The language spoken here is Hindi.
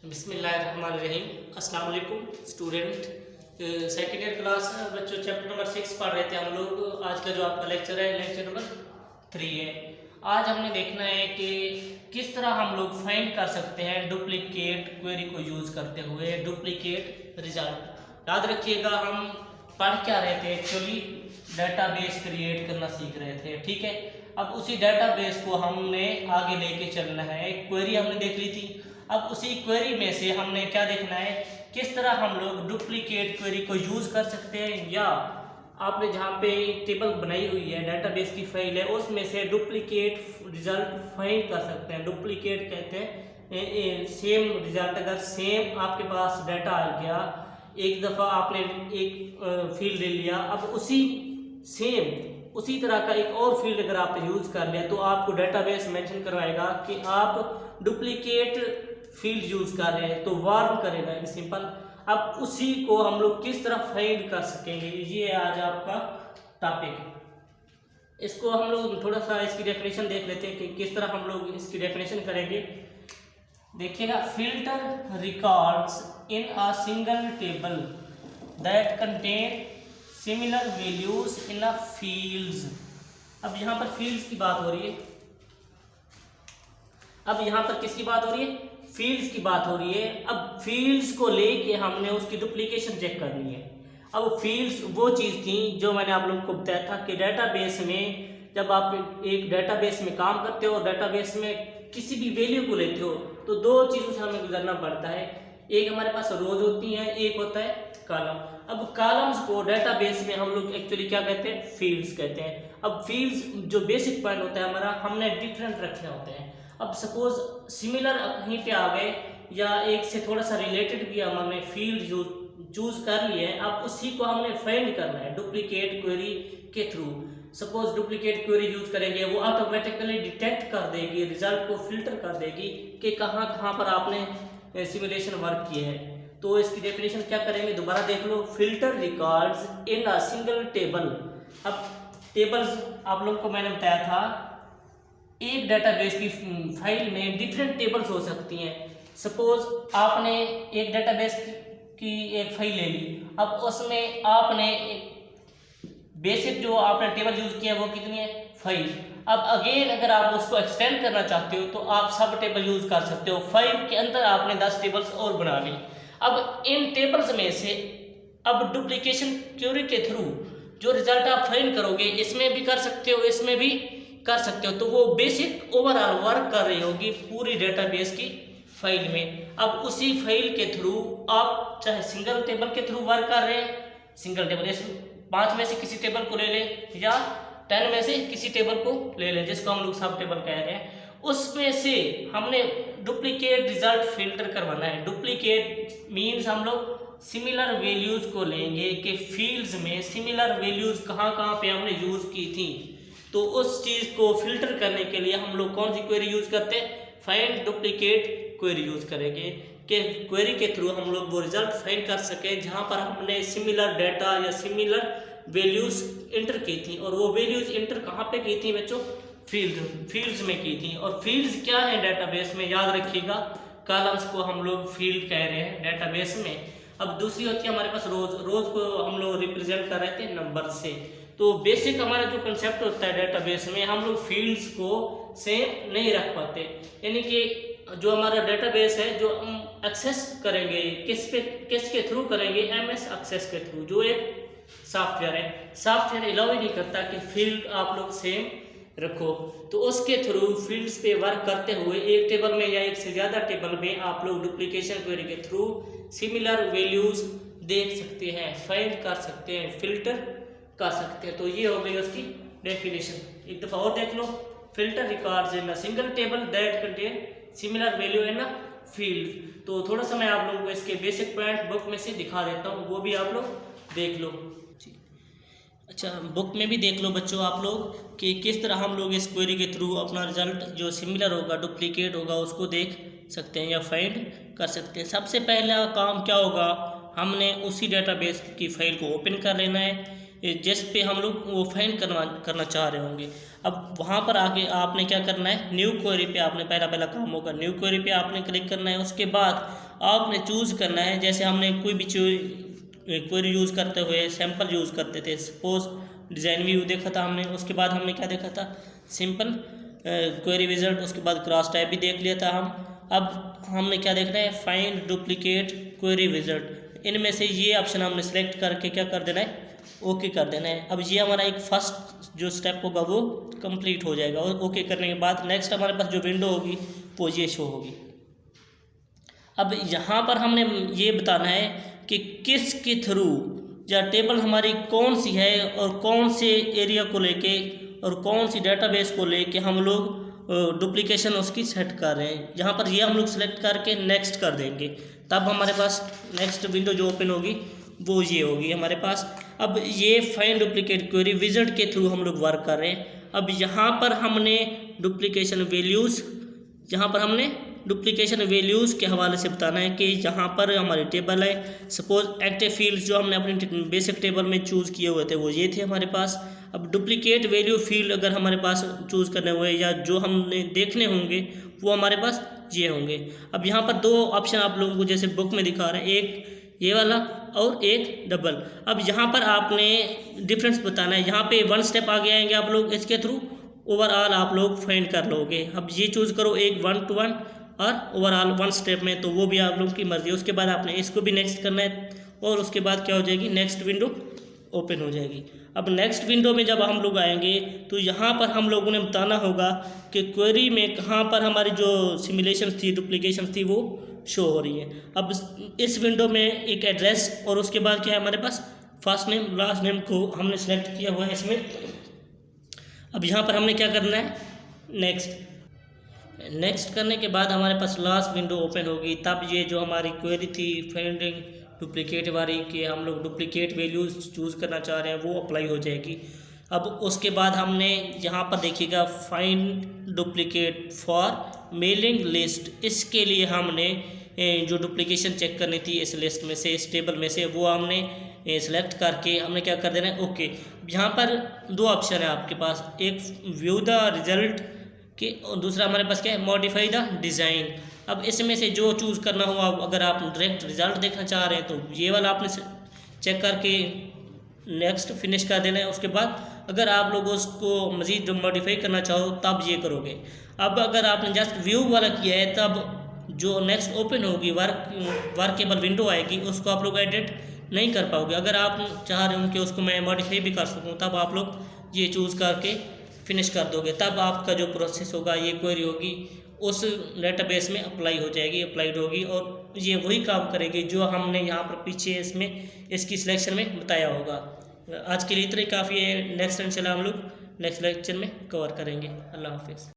बिस्मिल्लाहिर्रहमानिर्रहीम। अस्सलाम वालेकुम स्टूडेंट। सेकेंड ईयर क्लास बच्चों चैप्टर नंबर 6 पढ़ रहे थे हम लोग। आज का जो आपका लेक्चर है लेक्चर नंबर 3 है। आज हमने देखना है कि किस तरह हम लोग फाइंड कर सकते हैं डुप्लीकेट क्वेरी को यूज़ करते हुए डुप्लीकेट रिजल्ट। याद रखिएगा हम पढ़ क्या रहे थे, एक्चुअली डेटाबेस क्रिएट करना सीख रहे थे। ठीक है, अब उसी डेटाबेस को हमने आगे लेके चलना है। एक क्वेरी हमने देख ली थी, अब उसी क्वेरी में से हमने क्या देखना है, किस तरह हम लोग डुप्लीकेट क्वेरी को यूज़ कर सकते हैं, या आपने जहाँ पे टेबल बनाई हुई है डेटाबेस की फाइल है उसमें से डुप्लीकेट रिजल्ट फाइंड कर सकते हैं। डुप्लीकेट कहते हैं सेम रिजल्ट, अगर सेम आपके पास डाटा आ गया, एक दफ़ा आपने एक फील्ड ले लिया, अब उसी तरह का एक और फील्ड अगर आपने यूज़ कर लिया तो आपको डेटाबेस मेंशन करवाएगा कि आप डुप्लीकेट फील्ड यूज़ कर रहे हैं, तो वार्न करेगा इन सिंपल। अब उसी को हम लोग किस तरह फाइंड कर सकेंगे, ये है आज आपका टॉपिक। इसको हम लोग थोड़ा सा इसकी डेफिनेशन देख लेते हैं कि किस तरह हम लोग इसकी डेफिनेशन करेंगे। देखिएगा, filter records in a single table that contain similar values in a fields. अब यहाँ पर फील्ड्स की बात हो रही है, अब यहाँ पर किसकी बात हो रही है, फील्ड्स की बात हो रही है। अब फील्ड्स को लेके हमने उसकी डुप्लीकेशन चेक करनी है। अब फील्ड्स वो चीज़ थी जो मैंने आप लोगों को बताया था कि डेटाबेस में जब आप एक डेटाबेस में काम करते हो और डेटाबेस में किसी भी वैल्यू को लेते हो तो दो चीज़ों से हमें गुजरना पड़ता है। एक हमारे पास रोज होती हैं, एक होता है कॉलम। अब कॉलम्स को डेटाबेस में हम लोग एक्चुअली क्या कहते हैं, फील्ड्स कहते हैं। अब फील्ड्स जो बेसिक पॉइंट होता है हमारा, हमने डिफरेंट रखने होते हैं। अब सपोज सिमिलर कहीं पे आ गए या एक से थोड़ा सा रिलेटेड भी हमने फील्ड जो चूज कर लिए हैं, अब उसी को हमने फाइंड करना है डुप्लीकेट क्वेरी के through. Suppose duplicate query use करेंगे, वो ऑटोमेटिकली डिटेक्ट कर देगी, रिजल्ट को फिल्टर कर देगी कि कहाँ कहाँ पर आपने सिमुलेशन वर्क किए हैं। तो इसकी डेफिनेशन क्या करेंगे, दोबारा देख लो। Filter records in a single table. अब टेबल्स आप लोग को मैंने बताया था, एक डेटाबेस की फाइल में डिफरेंट टेबल्स हो सकती हैं। सपोज आपने एक डेटाबेस की एक फाइल ले ली, अब उसमें आपने बेसिक जो आपने टेबल यूज किया वो कितनी है, 5। अब अगेन अगर आप उसको एक्सटेंड करना चाहते हो तो आप सब टेबल यूज कर सकते हो। 5 के अंदर आपने 10 टेबल्स और बना ली। अब इन टेबल्स में से अब डुप्लीकेशन क्वेरी के थ्रू जो रिजल्ट आप फाइंड करोगे, इसमें भी कर सकते हो, इसमें भी कर सकते हो, तो वो बेसिक ओवरऑल वर्क कर रही होगी पूरी डेटाबेस की फाइल में। अब उसी फाइल के थ्रू आप चाहे सिंगल टेबल के थ्रू वर्क कर रहे हैं, सिंगल टेबल, इस 5 में से किसी टेबल को ले लें या 10 में से किसी टेबल को ले लें, जिसको हम लोग सब टेबल कह रहे हैं, उसमें से हमने डुप्लीकेट रिजल्ट फिल्टर करवाना है। डुप्लीकेट मीन्स हम लोग सिमिलर वैल्यूज को लेंगे कि फील्ड्स में सिमिलर वैल्यूज कहाँ कहाँ पे हमने यूज की थी, तो उस चीज़ को फिल्टर करने के लिए हम लोग कौन सी क्वेरी यूज करते हैं, फाइंड डुप्लीकेट क्वेरी यूज करेंगे कि क्वेरी के थ्रू हम लोग वो रिजल्ट फाइंड कर सके जहां पर हमने सिमिलर डाटा या सिमिलर वैल्यूज इंटर की थी। और वो वैल्यूज इंटर कहाँ पे की थी बच्चों, फील्ड्स में की थी। और फील्ड्स क्या है डेटाबेस में, याद रखिएगा, कॉलम्स को हम लोग फील्ड कह रहे हैं डेटाबेस में। अब दूसरी होती है हमारे पास रोज को हम लोग रिप्रेजेंट कर रहे थे नंबर से। तो बेसिक हमारा जो कंसेप्ट होता है डेटाबेस में, हम लोग फील्ड्स को सेम नहीं रख पाते, यानी कि जो हमारा डेटाबेस है जो हम एक्सेस करेंगे किसके थ्रू करेंगे, MS एक्सेस के थ्रू, जो एक सॉफ्टवेयर है। सॉफ्टवेयर अलाउ ही नहीं करता कि फील्ड आप लोग सेम रखो, तो उसके थ्रू फील्ड्स पे वर्क करते हुए एक टेबल में या एक से ज़्यादा टेबल में आप लोग डुप्लीकेशन क्वेरी के थ्रू सिमिलर वैल्यूज देख सकते हैं, फाइंड कर सकते हैं, फिल्टर कर सकते हैं। तो ये हो गई उसकी डेफिनेशन। एक दफ़ा और देख लो, filter records in a single table that contain similar value in a field. तो थोड़ा सा मैं आप लोगों को इसके बेसिक पॉइंट बुक में से दिखा देता हूँ, वो भी आप लोग देख लो। अच्छा, बुक में भी देख लो बच्चों आप लोग कि किस तरह हम लोग इस क्वेरी के थ्रू अपना रिजल्ट जो सिमिलर होगा, डुप्लीकेट होगा, उसको देख सकते हैं या फाइंड कर सकते हैं। सबसे पहला काम क्या होगा, हमने उसी डेटाबेस की फाइल को ओपन कर लेना है। जिस पे हम लोग वो फाइंड करना चाह रहे होंगे। अब वहाँ पर आके आपने क्या करना है, न्यू क्वेरी पे आपने पहला काम होगा, न्यू क्वेरी पे आपने क्लिक करना है। उसके बाद आपने चूज़ करना है, जैसे हमने कोई भी क्वेरी यूज़ करते हुए सैम्पल यूज़ करते थे, सपोज डिज़ाइन व्यू देखा था हमने, उसके बाद हमने क्या देखा था, सिंपल क्वेरी विज़ार्ड, उसके बाद क्रॉस टाइप भी देख लिया था हम। अब हमने क्या देखना है, फाइंड डुप्लीकेट क्वेरी विज़ार्ड। इनमें से ये ऑप्शन हमने सेलेक्ट करके क्या कर देना है, ओके कर देना है। अब ये हमारा एक फर्स्ट जो स्टेप होगा वो कंप्लीट हो जाएगा, और ओके करने के बाद नेक्स्ट हमारे पास जो विंडो होगी वो ये शो होगी। अब यहाँ पर हमने ये बताना है कि किस के थ्रू या टेबल हमारी कौन सी है और कौन से एरिया को लेके और कौन सी डेटाबेस को लेके हम लोग डुप्लीकेशन उसकी सेट कर रहे हैं। यहाँ पर ये हम लोग सेलेक्ट करके नेक्स्ट कर देंगे, तब हमारे पास नेक्स्ट विंडो जो ओपन होगी वो ये होगी हमारे पास। अब ये फाइंड डुप्लीकेट क्वेरी विज़ार्ड के थ्रू हम लोग वर्क कर रहे हैं। अब यहाँ पर हमने डुप्लीकेशन वैल्यूज़, यहाँ पर हमने डुप्लीकेशन वैल्यूज़ के हवाले से बताना है कि यहाँ पर हमारी टेबल है, सपोज एक्टिव फील्ड्स जो हमने अपनी बेसिक टेबल में चूज़ किए हुए थे वो ये थे हमारे पास। अब डुप्लीकेट वैल्यू फील्ड अगर हमारे पास चूज़ करने हुए या जो हमने देखने होंगे वो हमारे पास ये होंगे। अब यहाँ पर दो ऑप्शन आप लोगों को जैसे बुक में दिखा रहे हैं, एक ये वाला और एक डबल। अब यहाँ पर आपने डिफरेंस बताना है, यहाँ पे वन स्टेप आगे आएंगे आप लोग, इसके थ्रू ओवरऑल आप लोग फाइंड कर लोगे। अब ये चूज़ करो एक 1 to 1 और ओवरऑल 1 स्टेप में, तो वो भी आप लोगों की मर्ज़ी है। उसके बाद आपने इसको भी नेक्स्ट करना है और उसके बाद क्या हो जाएगी, नेक्स्ट विंडो ओपन हो जाएगी। अब नेक्स्ट विंडो में जब हम लोग आएंगे तो यहाँ पर हम लोगों ने बताना होगा कि क्वेरी में कहाँ पर हमारी जो सिमुलेशन थी, डुप्लीकेशन थी, वो शो हो रही है। अब इस विंडो में एक एड्रेस और उसके बाद क्या है हमारे पास, फर्स्ट नेम लास्ट नेम को हमने सेलेक्ट किया हुआ है इसमें। अब यहाँ पर हमने क्या करना है, नेक्स्ट करने के बाद हमारे पास लास्ट विंडो ओपन होगी। तब ये जो हमारी क्वेरी थी फाइंडिंग डुप्लीकेट वाली कि हम लोग डुप्लीकेट वैल्यूज़ चूज़ करना चाह रहे हैं वो अप्लाई हो जाएगी। अब उसके बाद हमने यहाँ पर देखिएगा find duplicate for mailing list, इसके लिए हमने जो डुप्लीकेशन चेक करनी थी इस लिस्ट में से, इस टेबल में से, वो हमने सेलेक्ट करके हमने क्या कर देना है, ओके। यहाँ पर दो ऑप्शन है आपके पास, एक व्यू द रिजल्ट के और दूसरा हमारे पास क्या है, मॉडिफाई द डिज़ाइन। अब इसमें से जो चूज़ करना हो, अगर आप डायरेक्ट रिजल्ट देखना चाह रहे हैं तो ये वाला आपने चेक करके नेक्स्ट फिनिश कर देना है। उसके बाद अगर आप लोग उसको मज़ीद मॉडिफाई करना चाहो तब ये करोगे। अब अगर आपने जस्ट व्यू वाला किया है तब जो नेक्स्ट ओपन होगी वर्केबल विंडो आएगी, उसको आप लोग एडिट नहीं कर पाओगे। अगर आप चाह रहे हो कि उसको मैं मॉडिफाई भी कर सकूँ तब आप लोग ये चूज़ करके फिनिश कर दोगे, तब आपका जो प्रोसेस होगा, ये क्वेरी होगी उस डेटाबेस में अप्लाई हो जाएगी, अप्लाइड होगी और ये वही काम करेगी जो हमने यहाँ पर पीछे इसमें इसकी सिलेक्शन में बताया होगा। आज के लिए इतना ही काफ़ी है। नेक्स्ट इंशाल्लाह हम लोग नेक्स्ट लेक्चर में कवर करेंगे। अल्लाह हाफिज़।